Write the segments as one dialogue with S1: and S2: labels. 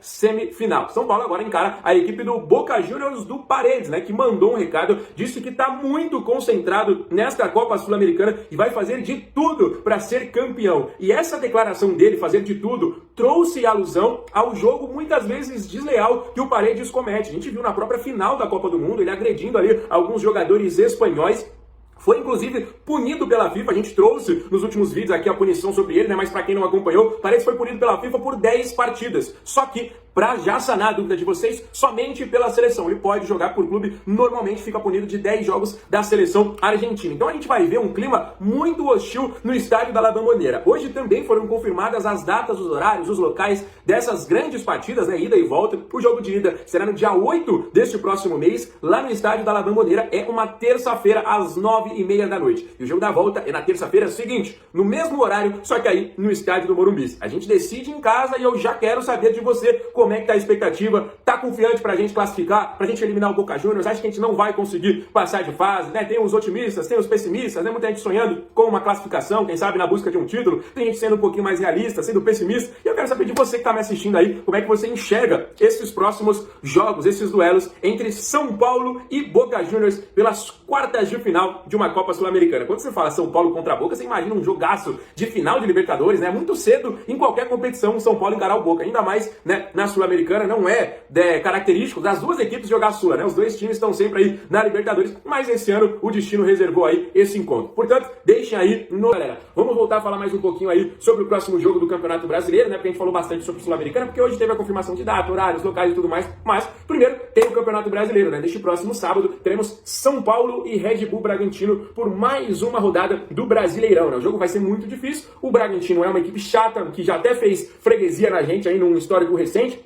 S1: semifinal. São Paulo agora encara a equipe do Boca Juniors do Paredes, né, que mandou um recado, disse que está muito concentrado nesta Copa Sul-Americana e vai fazer de tudo para ser campeão. E essa declaração dele, fazer de tudo, trouxe alusão ao jogo muitas vezes desleal que o Paredes comete. A gente viu na própria final da Copa do Mundo ele agredindo ali alguns jogadores espanhóis. Foi, inclusive, punido pela FIFA. A gente trouxe nos últimos vídeos aqui a punição sobre ele, né? Mas para quem não acompanhou, parece que foi punido pela FIFA por 10 partidas. Só que, para já sanar a dúvida de vocês, somente pela seleção. Ele pode jogar por clube, normalmente fica punido de 10 jogos da seleção argentina. Então a gente vai ver um clima muito hostil no estádio da La Bombonera. Hoje também foram confirmadas as datas, os horários, os locais dessas grandes partidas, né? Ida e volta. O jogo de ida será no dia 8 deste próximo mês, lá no estádio da La Bombonera. É uma terça-feira, às 9h30 da noite. E o jogo da volta é na terça-feira seguinte, no mesmo horário, só que aí no estádio do Morumbi. A gente decide em casa e eu já quero saber de você como é que tá a expectativa. Tá confiante pra gente classificar, pra gente eliminar o Boca Juniors? Acha que a gente não vai conseguir passar de fase, né? Tem os otimistas, tem os pessimistas, né? Muita gente sonhando com uma classificação, quem sabe na busca de um título. Tem gente sendo um pouquinho mais realista, sendo pessimista. E eu quero saber de você que tá me assistindo aí, como é que você enxerga esses próximos jogos, esses duelos entre São Paulo e Boca Juniors pelas quartas de final de uma Copa Sul-Americana. Quando você fala São Paulo contra Boca, você imagina um jogaço de final de Libertadores, né? Muito cedo em qualquer competição o São Paulo encarar o Boca, ainda mais, né, na Sul-Americana. Não é característico das duas equipes jogar Sula, né? Os dois times estão sempre aí na Libertadores, mas esse ano o destino reservou aí esse encontro. Portanto, deixem aí no... Galera, vamos voltar a falar mais um pouquinho aí sobre o próximo jogo do Campeonato Brasileiro, né? Porque a gente falou bastante sobre Sul-Americana, porque hoje teve a confirmação de data, horários, locais e tudo mais, mas primeiro tem o Campeonato Brasileiro, né? Neste próximo sábado teremos São Paulo e Red Bull Bragantino por mais uma rodada do Brasileirão, né? O jogo vai ser muito difícil. O Bragantino é uma equipe chata, que já até fez freguesia na gente aí num histórico recente.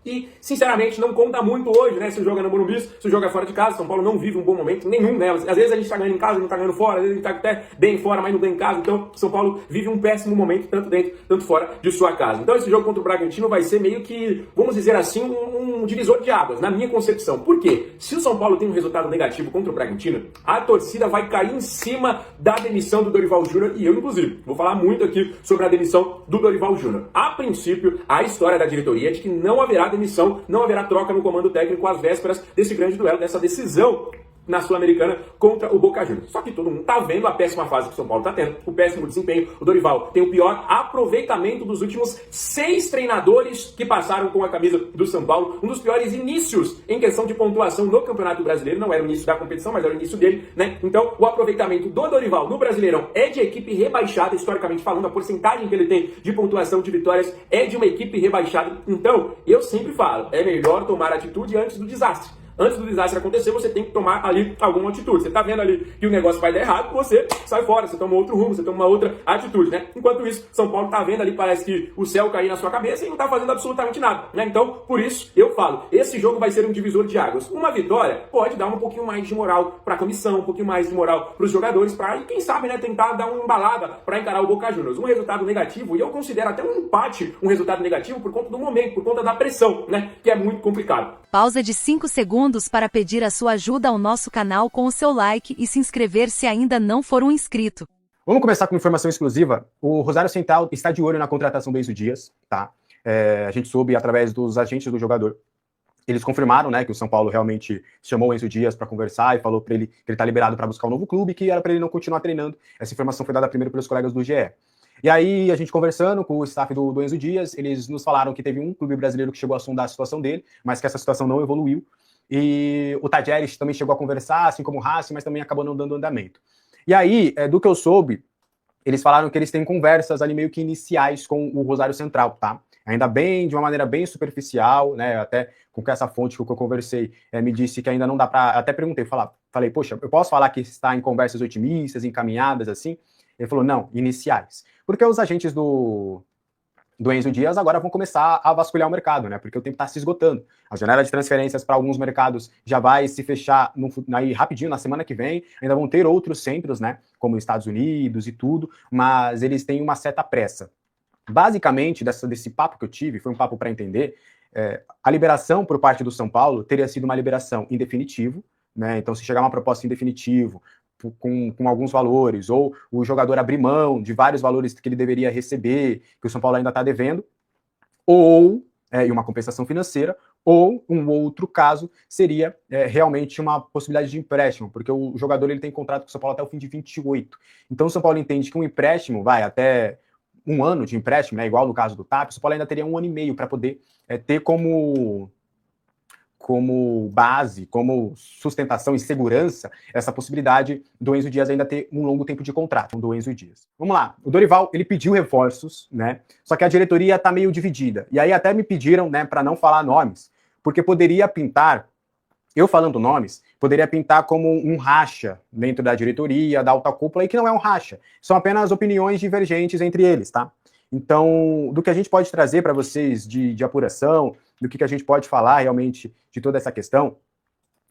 S1: E, sinceramente, não conta muito hoje, né? Se o jogo é no Morumbi, se o jogo é fora de casa. São Paulo não vive um bom momento, nenhum delas. Às vezes a gente tá ganhando em casa, não tá ganhando fora. Às vezes a gente tá até bem fora, mas não ganha em casa. Então, São Paulo vive um péssimo momento, tanto dentro, tanto fora de sua casa. Então, esse jogo contra o Bragantino vai ser meio que, vamos dizer assim, um divisor de águas, na minha concepção. Por quê? Se o São Paulo tem um resultado negativo contra o Bragantino, a torcida vai cair em cima da demissão do Dorival Júnior. E eu, inclusive, vou falar muito aqui sobre a demissão do Dorival Júnior. A princípio, a história da diretoria é de que não haverá demissão, não haverá troca no comando técnico às vésperas desse grande duelo, dessa decisão na Sul-Americana contra o Boca Juniors. Só que todo mundo tá vendo a péssima fase que o São Paulo tá tendo, o péssimo desempenho. O Dorival tem o pior aproveitamento dos últimos 6 treinadores que passaram com a camisa do São Paulo. Um dos piores inícios em questão de pontuação no Campeonato Brasileiro. Não era o início da competição, mas era o início dele, né? Então, o aproveitamento do Dorival no Brasileirão é de equipe rebaixada, historicamente falando. A porcentagem que ele tem de pontuação de vitórias é de uma equipe rebaixada. Então, eu sempre falo, é melhor tomar atitude antes do desastre. Antes do desastre acontecer, você tem que tomar ali alguma atitude. Você tá vendo ali que o negócio vai dar errado, você sai fora, você toma outro rumo, você toma uma outra atitude, né? Enquanto isso, São Paulo tá vendo ali, parece que o céu cair na sua cabeça e não tá fazendo absolutamente nada, né? Então, por isso, eu falo, esse jogo vai ser um divisor de águas. Uma vitória pode dar um pouquinho mais de moral pra comissão, um pouquinho mais de moral pros jogadores, pra, e quem sabe, né, tentar dar uma embalada pra encarar o Boca Juniors. Um resultado negativo, e eu considero até um empate um resultado negativo por conta do momento, por conta da pressão, né? Que é muito complicado.
S2: Pausa de 5 segundos para pedir a sua ajuda ao nosso canal com o seu like e se inscrever se ainda não for um inscrito.
S3: Vamos começar com informação exclusiva. O Rosário Central está de olho na contratação do Enzo Dias, tá? A gente soube através dos agentes do jogador. Eles confirmaram, né, que o São Paulo realmente chamou o Enzo Dias para conversar e falou para ele que ele está liberado para buscar um novo clube, que era para ele não continuar treinando. Essa informação foi dada primeiro pelos colegas do GE. E aí, a gente conversando com o staff do Enzo Dias, eles nos falaram que teve um clube brasileiro que chegou a sondar a situação dele, mas que essa situação não evoluiu. E o Tajeres também chegou a conversar, assim como o Racing, mas também acabou não dando andamento. E aí, do que eu soube, eles falaram que eles têm conversas ali meio que iniciais com o Rosário Central, tá? Ainda bem, de uma maneira bem superficial, né? Até com essa fonte que eu conversei me disse que ainda não dá para... Até perguntei, falei, poxa, eu posso falar que está em conversas otimistas, encaminhadas, assim? Ele falou, não, iniciais. Porque os agentes do Enzo Dias agora vão começar a vasculhar o mercado, né? Porque o tempo está se esgotando. A janela de transferências para alguns mercados já vai se fechar aí rapidinho, na semana que vem. Ainda vão ter outros centros, né? Como Estados Unidos e tudo, mas eles têm uma certa pressa. Basicamente, desse papo que eu tive, foi um papo para entender, a liberação por parte do São Paulo teria sido uma liberação em definitivo, né? Então, se chegar uma proposta em definitivo, com alguns valores, ou o jogador abrir mão de vários valores que ele deveria receber, que o São Paulo ainda está devendo, ou e uma compensação financeira, ou um outro caso seria realmente uma possibilidade de empréstimo, porque o jogador ele tem contrato com o São Paulo até o fim de 28. Então o São Paulo entende que um empréstimo vai até um ano de empréstimo, né, igual no caso do TAP, o São Paulo ainda teria 1 ano e meio para poder ter como base, como sustentação e segurança, essa possibilidade do Enzo Dias ainda ter um longo tempo de contrato do Enzo Dias. Vamos lá, o Dorival, ele pediu reforços, né? Só que a diretoria tá meio dividida. E aí até me pediram, né, para não falar nomes, porque poderia pintar, eu falando nomes, poderia pintar como um racha dentro da diretoria, da alta cúpula, e que não é um racha. São apenas opiniões divergentes entre eles, tá? Então, do que a gente pode trazer para vocês de apuração, do que a gente pode falar realmente de toda essa questão,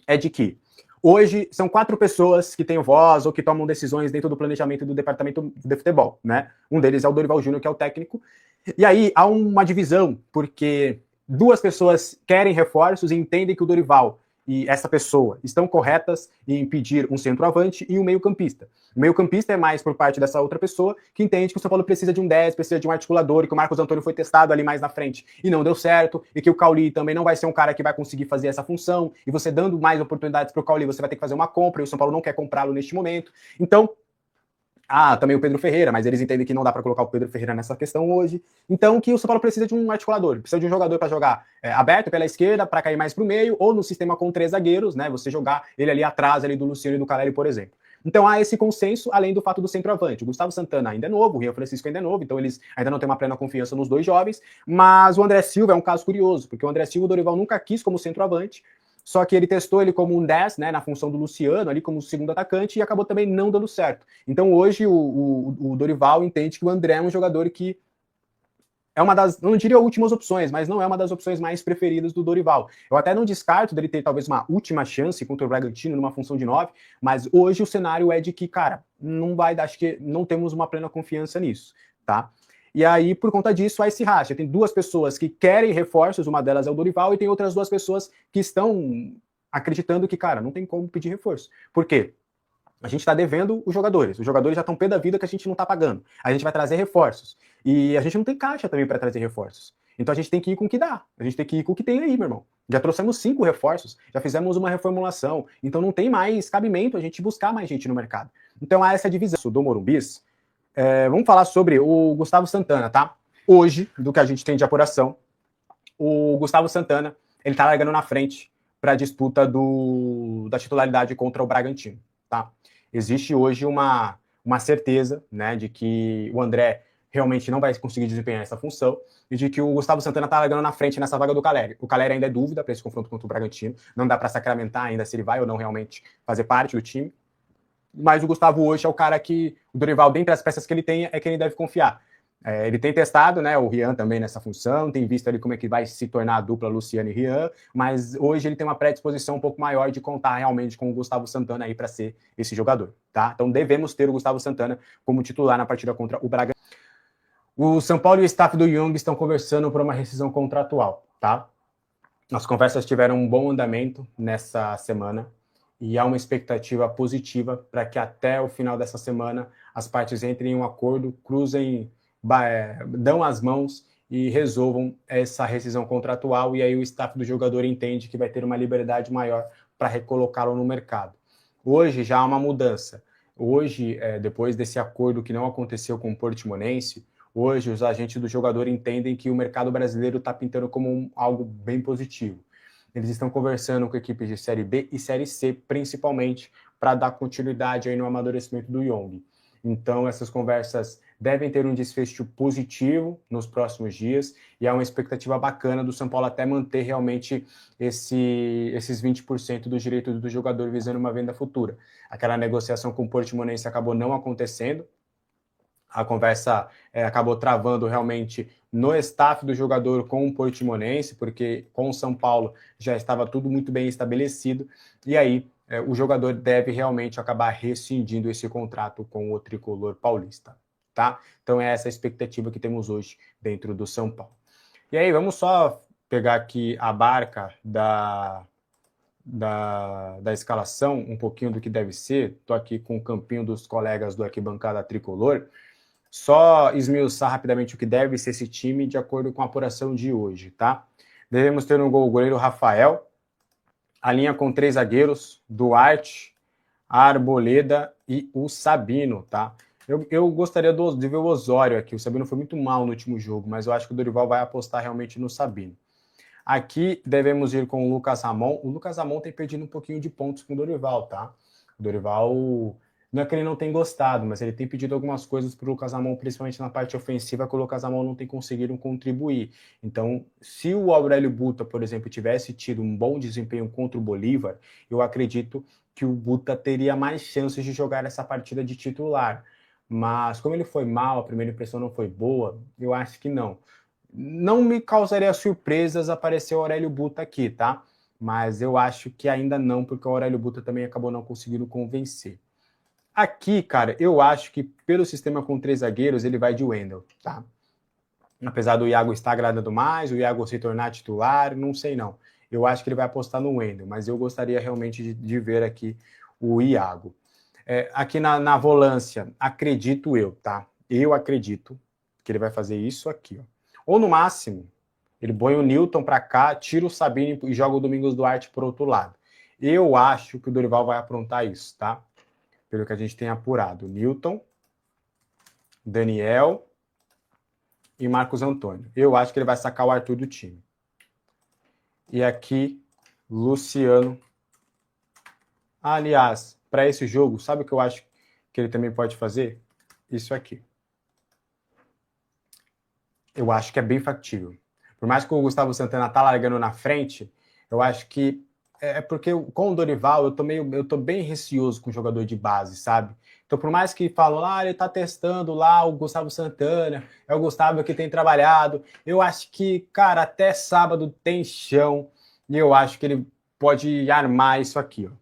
S3: é de que hoje são 4 pessoas que têm voz ou que tomam decisões dentro do planejamento do departamento de futebol, né? Um deles é o Dorival Júnior, que é o técnico. E aí há uma divisão, porque 2 pessoas querem reforços e entendem que o Dorival e essa pessoa estão corretas em pedir um centroavante e um meio-campista. O meio-campista é mais por parte dessa outra pessoa que entende que o São Paulo precisa de um 10, precisa de um articulador, e que o Marcos Antônio foi testado ali mais na frente e não deu certo, e que o Cauli também não vai ser um cara que vai conseguir fazer essa função, e você dando mais oportunidades para o Cauli, você vai ter que fazer uma compra, e o São Paulo não quer comprá-lo neste momento. Então, também o Pedro Ferreira, mas eles entendem que não dá para colocar o Pedro Ferreira nessa questão hoje. Então, que o São Paulo precisa de um articulador, precisa de um jogador para jogar aberto pela esquerda, para cair mais para o meio, ou no sistema com 3 zagueiros, né? Você jogar ele ali atrás ali do Luciano e do Caleri, por exemplo. Então há esse consenso, além do fato do centroavante. O Gustavo Santana ainda é novo, o Rian Francisco ainda é novo, então eles ainda não têm uma plena confiança nos 2 jovens, mas o André Silva é um caso curioso, porque o André Silva o Dorival nunca quis como centroavante, só que ele testou ele como um 10, né, na função do Luciano, ali como segundo atacante, e acabou também não dando certo. Então hoje o Dorival entende que o André é um jogador que é uma das, não diria últimas opções, mas não é uma das opções mais preferidas do Dorival. Eu até não descarto dele ter talvez uma última chance contra o Bragantino numa função de 9, mas hoje o cenário é de que, cara, não vai dar, acho que não temos uma plena confiança nisso, tá? E aí, por conta disso, há esse racha. Tem 2 pessoas que querem reforços, uma delas é o Dorival, e tem outras 2 pessoas que estão acreditando que, cara, não tem como pedir reforço. Por quê? A gente está devendo os jogadores já estão pé da vida que a gente não está pagando. A gente vai trazer reforços. E a gente não tem caixa também para trazer reforços. Então a gente tem que ir com o que dá. A gente tem que ir com o que tem aí, meu irmão. Já trouxemos 5 reforços, já fizemos uma reformulação. Então não tem mais cabimento a gente buscar mais gente no mercado. Então há essa divisão do Morumbis. Vamos falar sobre o Gustavo Santana, tá? Hoje, do que a gente tem de apuração, o Gustavo Santana, ele tá largando na frente para a disputa da titularidade contra o Bragantino, tá? Existe hoje uma certeza, né, de que o André realmente não vai conseguir desempenhar essa função e de que o Gustavo Santana tá largando na frente nessa vaga do Caleri. O Caleri ainda é dúvida para esse confronto contra o Bragantino, não dá para sacramentar ainda se ele vai ou não realmente fazer parte do time. Mas o Gustavo hoje é o cara que o Dorival, dentre as peças que ele tem, é quem ele deve confiar. Ele tem testado, né, o Rian também nessa função, tem visto ali como é que vai se tornar a dupla Luciano e Rian, mas hoje ele tem uma predisposição um pouco maior de contar realmente com o Gustavo Santana aí para ser esse jogador, tá? Então devemos ter o Gustavo Santana como titular na partida contra o Braga. O São Paulo e o staff do Young estão conversando por uma rescisão contratual, tá? As conversas tiveram um bom andamento nessa semana, e há uma expectativa positiva para que até o final dessa semana as partes entrem em um acordo, dão as mãos e resolvam essa rescisão contratual, e aí o staff do jogador entende que vai ter uma liberdade maior para recolocá-lo no mercado. Hoje já há uma mudança. Hoje, depois desse acordo que não aconteceu com o Portimonense, hoje os agentes do jogador entendem que o mercado brasileiro está pintando como algo bem positivo. Eles estão conversando com equipes de Série B e Série C, principalmente, para dar continuidade aí no amadurecimento do Young. Então, essas conversas devem ter um desfecho positivo nos próximos dias, e há uma expectativa bacana do São Paulo até manter realmente esses 20% dos direitos do jogador visando uma venda futura. Aquela negociação com o Portimonense acabou não acontecendo, a conversa acabou travando realmente no staff do jogador com o Portimonense, porque com o São Paulo já estava tudo muito bem estabelecido, e aí o jogador deve realmente acabar rescindindo esse contrato com o tricolor paulista, tá? Então é essa a expectativa que temos hoje dentro do São Paulo. E aí, vamos só pegar aqui a barca da escalação, um pouquinho do que deve ser. Estou aqui com o campinho dos colegas do Arquibancada Tricolor. Só esmiuçar rapidamente o que deve ser esse time de acordo com a apuração de hoje, tá? Devemos ter no gol o goleiro Rafael, a linha com 3 zagueiros, Duarte, a Arboleda e o Sabino, tá? Eu gostaria de ver o Osório aqui. O Sabino foi muito mal no último jogo, mas eu acho que o Dorival vai apostar realmente no Sabino. Aqui devemos ir com o Lucas Ramon. O Lucas Ramon tem perdido um pouquinho de pontos com o Dorival, tá? O Dorival, não é que ele não tem gostado, mas ele tem pedido algumas coisas para o Lucas Ramon, principalmente na parte ofensiva, que o Lucas Ramon não tem conseguido contribuir. Então, se o Aurélio Buta, por exemplo, tivesse tido um bom desempenho contra o Bolívar, eu acredito que o Buta teria mais chances de jogar essa partida de titular. Mas como ele foi mal, a primeira impressão não foi boa, eu acho que não. Não me causaria surpresas aparecer o Aurélio Buta aqui, tá? Mas eu acho que ainda não, porque o Aurélio Buta também acabou não conseguindo convencer. Aqui, cara, eu acho que pelo sistema com 3 zagueiros, ele vai de Wendel, tá? Apesar do Iago estar agradando mais, o Iago se tornar titular, não sei não. Eu acho que ele vai apostar no Wendel, mas eu gostaria realmente de ver aqui o Iago. Aqui na volância, acredito eu, tá? Eu acredito que ele vai fazer isso aqui, ó. Ou no máximo, ele põe o Newton para cá, tira o Sabino e joga o Domingos Duarte por outro lado. Eu acho que o Dorival vai aprontar isso, tá? Pelo que a gente tem apurado. Newton, Daniel e Marcos Antônio. Eu acho que ele vai sacar o Arthur do time. E aqui, Luciano. Aliás, para esse jogo, sabe o que eu acho que ele também pode fazer? Isso aqui. Eu acho que é bem factível. Por mais que o Gustavo Santana tá largando na frente, eu acho que porque com o Dorival eu tô bem receoso com o jogador de base, sabe? Então, por mais que falam, ele tá testando lá o Gustavo Santana, é o Gustavo que tem trabalhado, eu acho que, cara, até sábado tem chão, e eu acho que ele pode armar isso aqui, ó.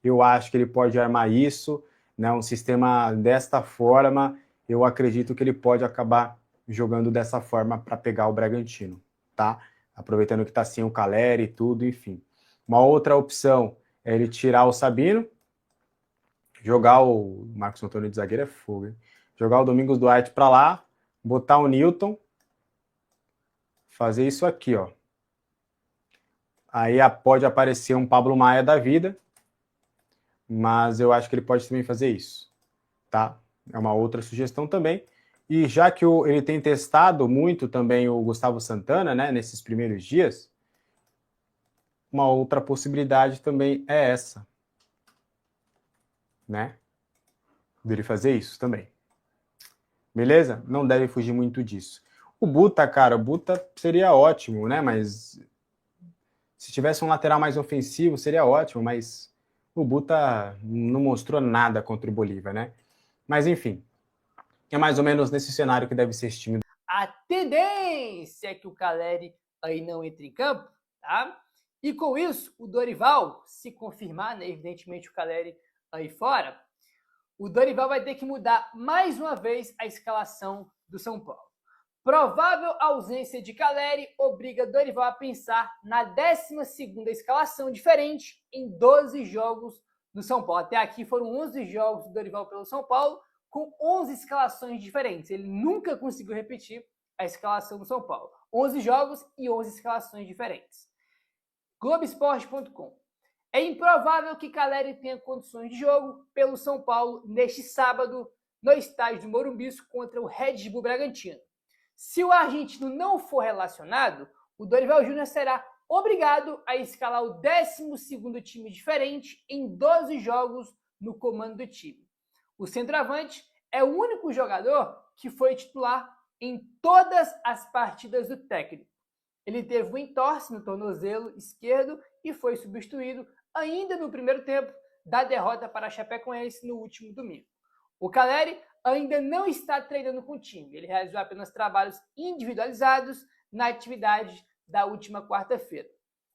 S3: Eu acho que ele pode armar isso, né? Um sistema desta forma, eu acredito que ele pode acabar jogando dessa forma para pegar o Bragantino, tá? Aproveitando que tá sem o Caleri e tudo, enfim. Uma outra opção é ele tirar o Sabino, jogar o Marcos Antônio de zagueiro é fogo, hein? Jogar o Domingos Duarte para lá, botar o Newton, fazer isso aqui, ó. Aí pode aparecer um Pablo Maia da vida, mas eu acho que ele pode também fazer isso, tá? É uma outra sugestão também. E já que ele tem testado muito também o Gustavo Santana, né, nesses primeiros dias, uma outra possibilidade também é essa, né? Dele fazer isso também. Beleza? Não deve fugir muito disso. O Buta, cara, o Buta seria ótimo, né? Mas se tivesse um lateral mais ofensivo, seria ótimo, mas o Buta não mostrou nada contra o Bolívar, né? Mas enfim, é mais ou menos nesse cenário que deve ser esse time.
S4: A tendência é que o Caleri aí não entre em campo, tá? E com isso, o Dorival, se confirmar, né, evidentemente o Caleri aí fora, o Dorival vai ter que mudar mais uma vez a escalação do São Paulo. Provável ausência de Caleri obriga Dorival a pensar na 12ª escalação diferente em 12 jogos do São Paulo. Até aqui foram 11 jogos do Dorival pelo São Paulo, com 11 escalações diferentes. Ele nunca conseguiu repetir a escalação do São Paulo. 11 jogos e 11 escalações diferentes. Globoesporte.com. É improvável que Caleri tenha condições de jogo pelo São Paulo neste sábado no estádio do Morumbi contra o Red Bull Bragantino. Se o argentino não for relacionado, o Dorival Júnior será obrigado a escalar o 12º time diferente em 12 jogos no comando do time. O centroavante é o único jogador que foi titular em todas as partidas do técnico. Ele teve um entorse no tornozelo esquerdo e foi substituído ainda no primeiro tempo da derrota para a Chapecoense no último domingo. O Caleri ainda não está treinando com o time. Ele realizou apenas trabalhos individualizados na atividade da última quarta-feira.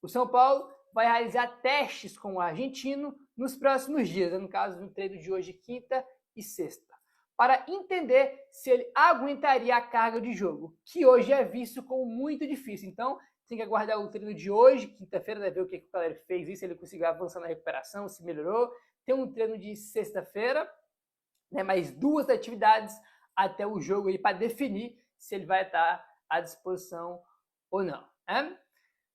S4: O São Paulo vai realizar testes com o argentino nos próximos dias, no caso, no treino de hoje, quinta e sexta, para entender se ele aguentaria a carga de jogo, que hoje é visto como muito difícil. Então, tem que aguardar o treino de hoje, quinta-feira, vai ver o que o Caleri fez, se ele conseguiu avançar na recuperação, se melhorou. Tem um treino de sexta-feira, né, mais 2 atividades até o jogo aí para definir se ele vai estar à disposição ou não, né?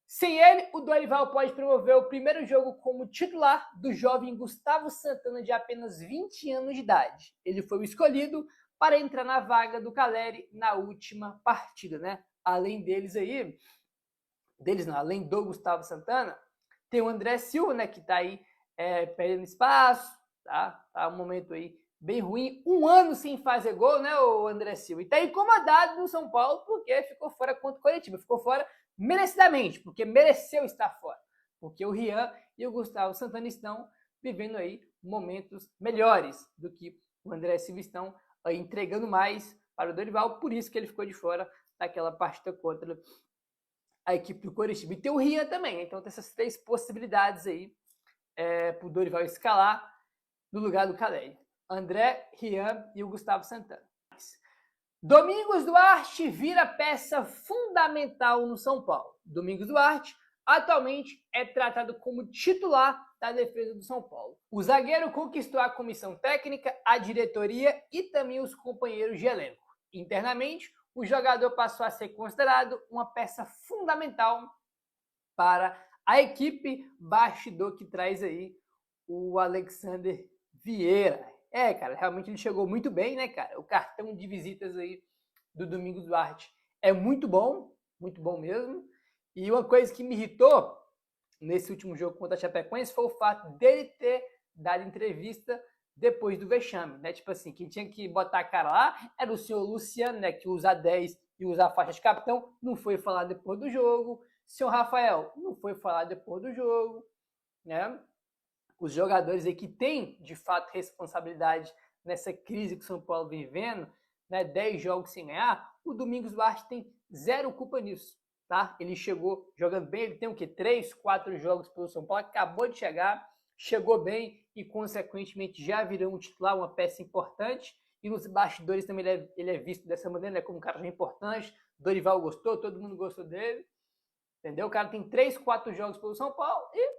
S4: Sem ele, o Dorival pode promover o primeiro jogo como titular do jovem Gustavo Santana, de apenas 20 anos de idade. Ele foi o escolhido para entrar na vaga do Caleri na última partida, né? Além além do Gustavo Santana, tem o André Silva, né, que tá aí perdendo espaço, tá um momento aí bem ruim, 1 ano sem fazer gol, né, o André Silva, e tá incomodado no São Paulo porque ficou fora contra o Coritiba, ficou fora merecidamente, porque mereceu estar fora, porque o Rian e o Gustavo Santana estão vivendo aí momentos melhores do que o André Silva, estão aí entregando mais para o Dorival, por isso que ele ficou de fora daquela partida contra a equipe do Coritiba. E tem o Rian também, então tem essas 3 possibilidades aí para o Dorival escalar no lugar do Caleri: André, Rian e o Gustavo Santana. Domingos Duarte vira peça fundamental no São Paulo. Domingos Duarte atualmente é tratado como titular da defesa do São Paulo. O zagueiro conquistou a comissão técnica, a diretoria e também os companheiros de elenco. Internamente, o jogador passou a ser considerado uma peça fundamental para a equipe bastidor que traz aí o Alexander Vieira. Cara, realmente ele chegou muito bem, né, cara? O cartão de visitas aí do Domingos Duarte é muito bom mesmo. E uma coisa que me irritou nesse último jogo contra a Chapecoense foi o fato dele ter dado entrevista depois do vexame, né? Tipo assim, quem tinha que botar a cara lá era o senhor Luciano, né, que usa 10 e usa a faixa de capitão, não foi falar depois do jogo. Senhor Rafael não foi falar depois do jogo, né? Os jogadores aí que têm, de fato, responsabilidade nessa crise que o São Paulo vem vivendo, né, 10 jogos sem ganhar, o Domingos Duarte tem 0 culpa nisso, tá? Ele chegou jogando bem, ele tem o quê? 3, 4 jogos pelo São Paulo, acabou de chegar, chegou bem e, consequentemente, já virou um titular, uma peça importante, e nos bastidores também ele é visto dessa maneira, né, como um cara já importante. Dorival gostou, todo mundo gostou dele, entendeu? O cara tem 3, 4 jogos pelo São Paulo e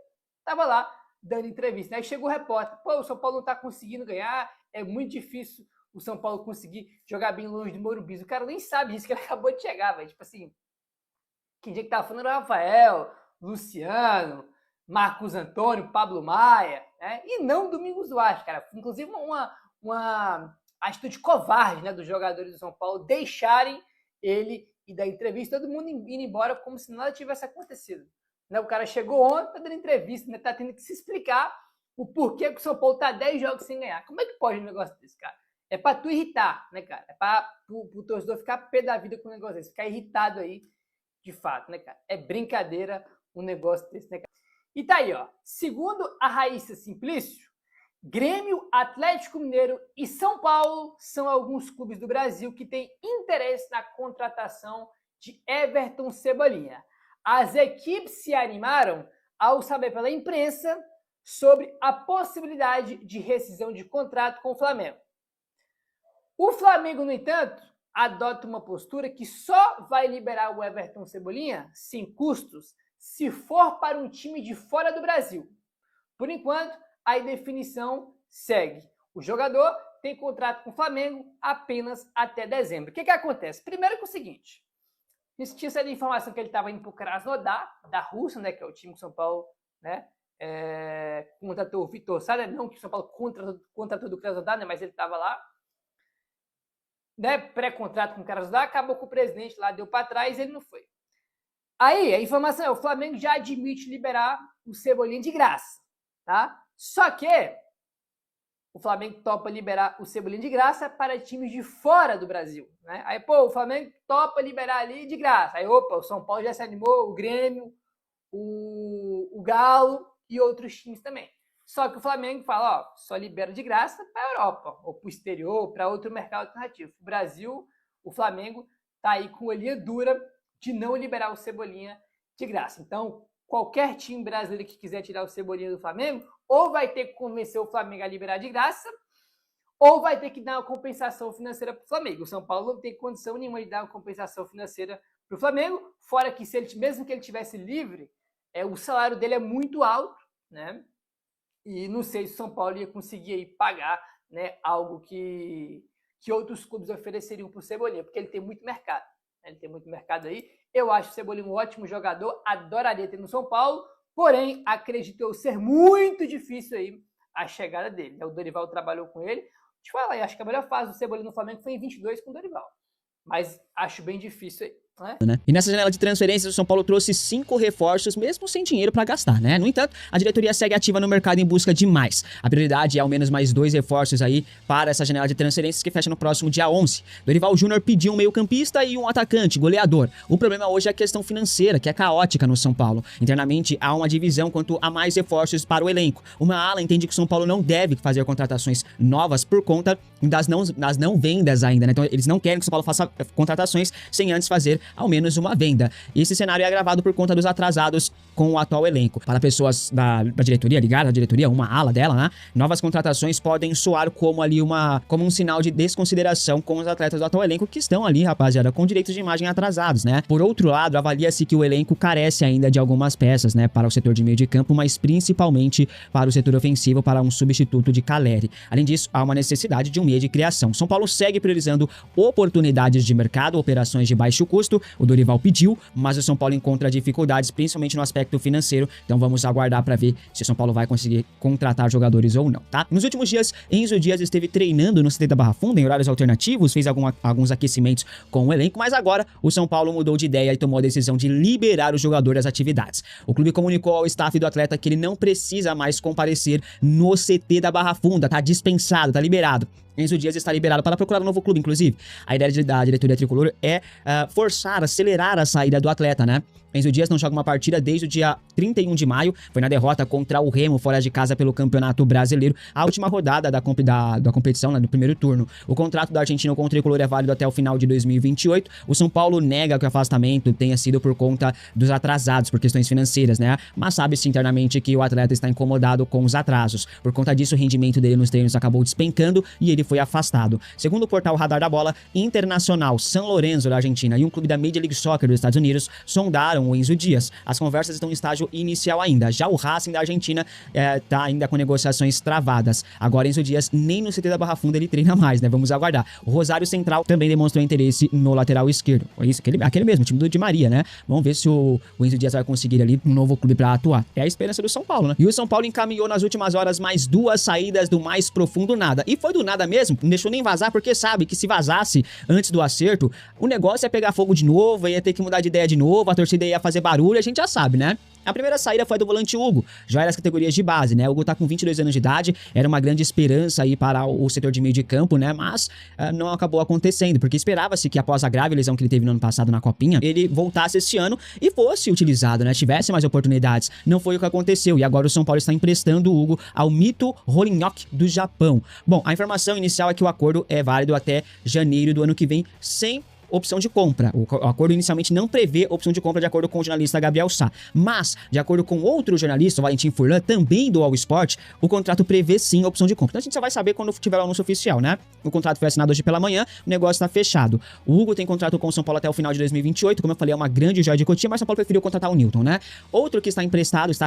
S4: tava lá dando entrevista. Aí chegou o repórter: o São Paulo não tá conseguindo ganhar, é muito difícil o São Paulo conseguir jogar bem longe do Morumbi. O cara nem sabe disso, que ele acabou de chegar, velho. Tipo assim, quem dia que tava falando era o Rafael, Luciano, Marcos Antônio, Pablo Maia, né? E não Domingos Duarte, cara. Inclusive uma atitude covarde, né, dos jogadores do São Paulo deixarem ele e da entrevista, todo mundo indo embora como se nada tivesse acontecido. Né? O cara chegou ontem, tá dando entrevista, né? Tá tendo que se explicar o porquê que o São Paulo tá 10 jogos sem ganhar. Como é que pode um negócio desse, cara? É pra tu irritar, né, cara? É pra o torcedor ficar pé da vida com um negócio desse, ficar irritado aí, de fato, né, cara? É brincadeira um negócio desse, né, cara? E tá aí, ó. Segundo a Raíssa Simplício, Grêmio, Atlético Mineiro e São Paulo são alguns clubes do Brasil que têm interesse na contratação de Everton Cebolinha. As equipes se animaram ao saber pela imprensa sobre a possibilidade de rescisão de contrato com o Flamengo. O Flamengo, no entanto, adota uma postura que só vai liberar o Everton Cebolinha sem custos se for para um time de fora do Brasil. Por enquanto, a definição segue. O jogador tem contrato com o Flamengo apenas até dezembro. O que acontece? Primeiro que é o seguinte: a gente tinha saído a informação que ele estava indo para o Krasnodar, da Rússia, né, que é o time que o São Paulo, né, contratou o Vitor Sá, né, não que o São Paulo contratou do Krasnodar, né, mas ele estava lá, né, pré-contrato com o Krasnodar, acabou com o presidente lá, deu para trás e ele não foi. Aí, a informação é: o Flamengo já admite liberar o Cebolinha de graça, tá? Só que o Flamengo topa liberar o Cebolinha de graça para times de fora do Brasil, né? Aí, o Flamengo topa liberar ali de graça. Aí, o São Paulo já se animou, o Grêmio, o Galo e outros times também. Só que o Flamengo fala, só libera de graça para a Europa, ou para o exterior, para outro mercado alternativo. O Brasil, o Flamengo, tá aí com a linha dura de não liberar o Cebolinha de graça. Então, qualquer time brasileiro que quiser tirar o Cebolinha do Flamengo, ou vai ter que convencer o Flamengo a liberar de graça, ou vai ter que dar uma compensação financeira para o Flamengo. O São Paulo não tem condição nenhuma de dar uma compensação financeira para o Flamengo, fora que, mesmo que ele tivesse livre, o salário dele é muito alto, né? E não sei se o São Paulo ia conseguir aí pagar, né, algo que outros clubes ofereceriam para o Cebolinha, porque ele tem muito mercado. Ele tem muito mercado aí. Eu acho o Cebolinha um ótimo jogador, adoraria ter no São Paulo, porém, acredito eu ser muito difícil aí a chegada dele. O Dorival trabalhou com ele. Deixa eu falar, acho que a melhor fase do Cebolinha no Flamengo foi em 22 com o Dorival. Mas acho bem difícil aí.
S5: Né? E nessa janela de transferências, o São Paulo trouxe 5 reforços, mesmo sem dinheiro para gastar, né? No entanto, a diretoria segue ativa no mercado em busca de mais. A prioridade é ao menos mais 2 reforços aí para essa janela de transferências que fecha no próximo dia 11. Dorival Júnior pediu um meio-campista e um atacante, goleador. O problema hoje é a questão financeira, que é caótica no São Paulo. Internamente, há uma divisão quanto a mais reforços para o elenco. Uma ala entende que o São Paulo não deve fazer contratações novas por conta das não vendas ainda, né? Então, eles não querem que o São Paulo faça contratações sem antes fazer ao menos uma venda. Esse cenário é agravado por conta dos atrasados com o atual elenco. Para pessoas da diretoria, ligadas à diretoria, uma ala dela, né? Novas contratações podem soar como um sinal de desconsideração com os atletas do atual elenco que estão ali, rapaziada, com direitos de imagem atrasados, né? Por outro lado, avalia-se que o elenco carece ainda de algumas peças, né? Para o setor de meio de campo, mas principalmente para o setor ofensivo, para um substituto de Caleri. Além disso, há uma necessidade de um meio de criação. São Paulo segue priorizando oportunidades de mercado, operações de baixo custo. O Dorival pediu, mas o São Paulo encontra dificuldades, principalmente no aspecto financeiro. Então vamos aguardar para ver se o São Paulo vai conseguir contratar jogadores ou não, tá? Nos últimos dias, Enzo Dias esteve treinando no CT da Barra Funda em horários alternativos, fez alguns aquecimentos com o elenco, mas agora o São Paulo mudou de ideia e tomou a decisão de liberar o jogador das atividades. O clube comunicou ao staff do atleta que ele não precisa mais comparecer no CT da Barra Funda, tá dispensado, tá liberado. Enzo Dias está liberado para procurar um novo clube, inclusive. A ideia da diretoria tricolor é acelerar a saída do atleta, né? Enzo Dias não joga uma partida desde o dia 31 de maio, foi na derrota contra o Remo fora de casa pelo Campeonato Brasileiro, a última rodada da competição, né, do primeiro turno. O contrato do argentino com o tricolor é válido até o final de 2028. O São Paulo nega que o afastamento tenha sido por conta dos atrasados, por questões financeiras, né? Mas sabe-se internamente que o atleta está incomodado com os atrasos. Por conta disso, o rendimento dele nos treinos acabou despencando e ele foi afastado. Segundo o portal Radar da Bola, Internacional, São Lourenço da Argentina e um clube da Major League Soccer dos Estados Unidos sondaram o Enzo Dias. As conversas estão em estágio inicial ainda. Já o Racing da Argentina está ainda com negociações travadas. Agora Enzo Dias nem no CT da Barra Funda ele treina mais, né? Vamos aguardar. O Rosário Central também demonstrou interesse no lateral esquerdo. Isso, aquele mesmo, time do Di Maria, né? Vamos ver se o Enzo Dias vai conseguir ali um novo clube para atuar. É a esperança do São Paulo, né? E o São Paulo encaminhou nas últimas horas mais 2 saídas do mais profundo nada. E foi do nada mesmo, não deixou nem vazar, porque sabe que se vazasse antes do acerto, o negócio ia pegar fogo de novo, ia ter que mudar de ideia de novo, a torcida ia fazer barulho, a gente já sabe, né? A primeira saída foi do volante Hugo, já era as categorias de base, né? O Hugo tá com 22 anos de idade, era uma grande esperança aí para o setor de meio de campo, né? Mas não acabou acontecendo, porque esperava-se que após a grave lesão que ele teve no ano passado na Copinha, ele voltasse esse ano e fosse utilizado, né? Tivesse mais oportunidades. Não foi o que aconteceu, e agora o São Paulo está emprestando o Hugo ao Mito Horignoc do Japão. Bom, a informação inicial é que o acordo é válido até janeiro do ano que vem, sem opção de compra. O acordo inicialmente não prevê opção de compra, de acordo com o jornalista Gabriel Sá. Mas, de acordo com outro jornalista, o Valentim Furlan, também do All Sport, o contrato prevê sim opção de compra. Então a gente só vai saber quando tiver o anúncio oficial, né? O contrato foi assinado hoje pela manhã, o negócio está fechado. O Hugo tem contrato com o São Paulo até o final de 2028, como eu falei, é uma grande joia de Cotia, mas o São Paulo preferiu contratar o Newton, né? Outro que está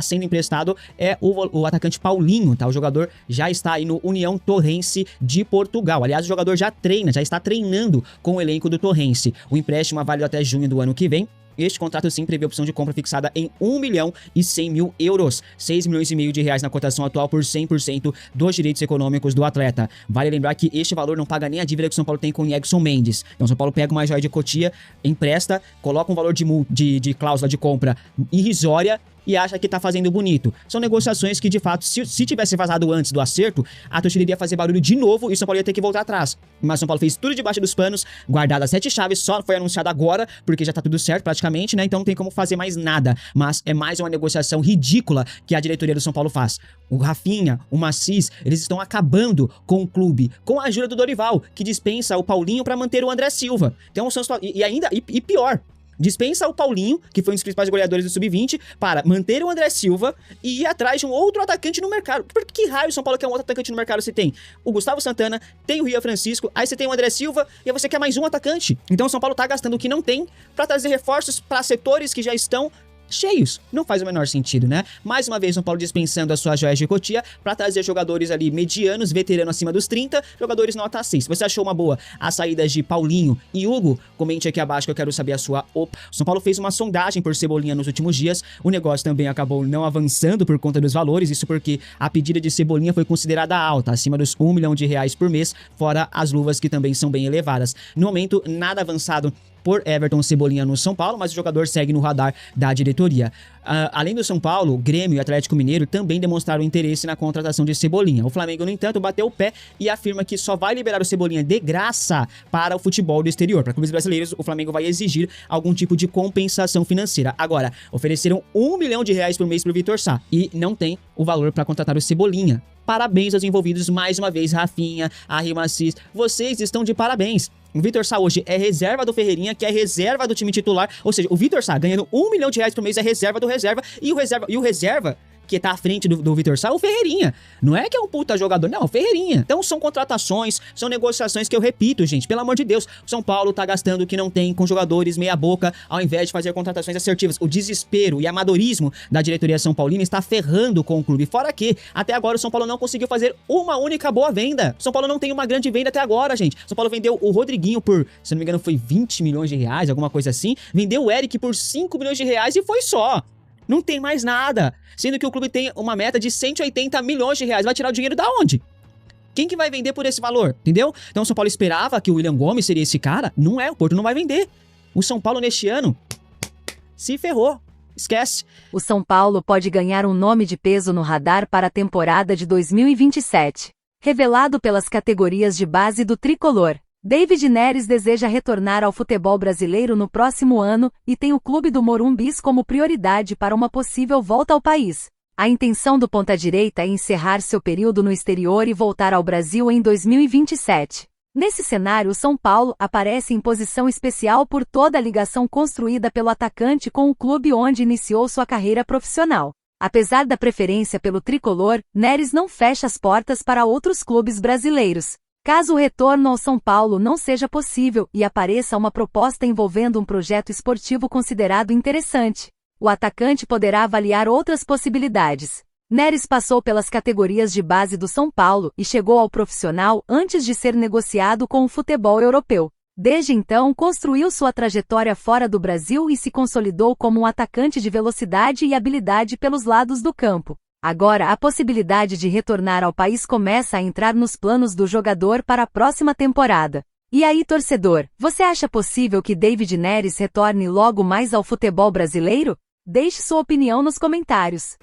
S5: sendo emprestado é o atacante Paulinho, tá? O jogador já está aí no União Torrense de Portugal. Aliás, o jogador já está treinando com o elenco do Torrense. O empréstimo é válido até junho do ano que vem. Este contrato sim prevê opção de compra fixada em 1.100.000 euros, 6,5 milhões de reais na cotação atual por 100% dos direitos econômicos do atleta. Vale lembrar que este valor não paga nem a dívida que o São Paulo tem com o Edson Mendes. Então o São Paulo pega uma joia de Cotia, empresta, coloca um valor de cláusula de compra irrisória e acha que tá fazendo bonito. São negociações que, de fato, se tivesse vazado antes do acerto, a torcida iria fazer barulho de novo e o São Paulo ia ter que voltar atrás. Mas o São Paulo fez tudo debaixo dos panos, guardado as 7 chaves, só foi anunciado agora, porque já tá tudo certo praticamente, né? Então não tem como fazer mais nada. Mas é mais uma negociação ridícula que a diretoria do São Paulo faz. O Rafinha, o Macis, eles estão acabando com o clube, com a ajuda do Dorival, que dispensa o Paulinho para manter o André Silva. Então, e pior, dispensa o Paulinho, que foi um dos principais goleadores do Sub-20, para manter o André Silva e ir atrás de um outro atacante no mercado. Por que raio o São Paulo quer um outro atacante no mercado? Você tem o Gustavo Santana, tem o Ria Francisco, aí você tem o André Silva e aí você quer mais um atacante. Então o São Paulo tá gastando o que não tem para trazer reforços para setores que já estão cheios. Não faz o menor sentido, né? Mais uma vez, São Paulo dispensando as suas joias de Cotia para trazer jogadores ali medianos, veteranos acima dos 30, jogadores nota 6. Você achou uma boa as saídas de Paulinho e Hugo? Comente aqui abaixo que eu quero saber a sua opinião. São Paulo fez uma sondagem por Cebolinha nos últimos dias. O negócio também acabou não avançando por conta dos valores, isso porque a pedida de Cebolinha foi considerada alta, acima dos R$1 milhão por mês, fora as luvas que também são bem elevadas. No momento, nada avançado por Everton Cebolinha no São Paulo, mas o jogador segue no radar da diretoria. Além do São Paulo, Grêmio e Atlético Mineiro também demonstraram interesse na contratação de Cebolinha. O Flamengo, no entanto, bateu o pé e afirma que só vai liberar o Cebolinha de graça para o futebol do exterior. Para clubes brasileiros, o Flamengo vai exigir algum tipo de compensação financeira. Agora, ofereceram R$1 milhão por mês para o Vitor Sá e não tem o valor para contratar o Cebolinha. Parabéns aos envolvidos mais uma vez, Rafinha, Arrima Assis, vocês estão de parabéns. O Vitor Sá hoje é reserva do Ferreirinha, que é reserva do time titular, ou seja, o Vitor Sá ganhando R$1 milhão por mês é reserva do reserva, e o reserva que tá à frente do Vitor Sá, o Ferreirinha. Não é que é um puta jogador, não, o Ferreirinha. Então são contratações, são negociações que eu repito, gente, pelo amor de Deus, o São Paulo tá gastando o que não tem com jogadores meia boca, ao invés de fazer contratações assertivas. O desespero e amadorismo da diretoria São Paulina está ferrando com o clube. Fora que, até agora, o São Paulo não conseguiu fazer uma única boa venda. O São Paulo não tem uma grande venda até agora, gente. O São Paulo vendeu o Rodriguinho por, se não me engano, foi R$20 milhões, alguma coisa assim. Vendeu o Eric por R$5 milhões e foi só. Não tem mais nada. Sendo que o clube tem uma meta de R$180 milhões. Vai tirar o dinheiro da onde? Quem que vai vender por esse valor? Entendeu? Então o São Paulo esperava que o William Gomes seria esse cara. Não é, o Porto não vai vender. O São Paulo neste ano se ferrou. Esquece.
S2: O São Paulo pode ganhar um nome de peso no radar para a temporada de 2027. Revelado pelas categorias de base do tricolor. David Neres deseja retornar ao futebol brasileiro no próximo ano e tem o clube do Morumbis como prioridade para uma possível volta ao país. A intenção do ponta-direita é encerrar seu período no exterior e voltar ao Brasil em 2027. Nesse cenário, o São Paulo aparece em posição especial por toda a ligação construída pelo atacante com o clube onde iniciou sua carreira profissional. Apesar da preferência pelo tricolor, Neres não fecha as portas para outros clubes brasileiros. Caso o retorno ao São Paulo não seja possível e apareça uma proposta envolvendo um projeto esportivo considerado interessante, o atacante poderá avaliar outras possibilidades. Neres passou pelas categorias de base do São Paulo e chegou ao profissional antes de ser negociado com o futebol europeu. Desde então, construiu sua trajetória fora do Brasil e se consolidou como um atacante de velocidade e habilidade pelos lados do campo. Agora, a possibilidade de retornar ao país começa a entrar nos planos do jogador para a próxima temporada. E aí, torcedor, você acha possível que David Neres retorne logo mais ao futebol brasileiro? Deixe sua opinião nos comentários.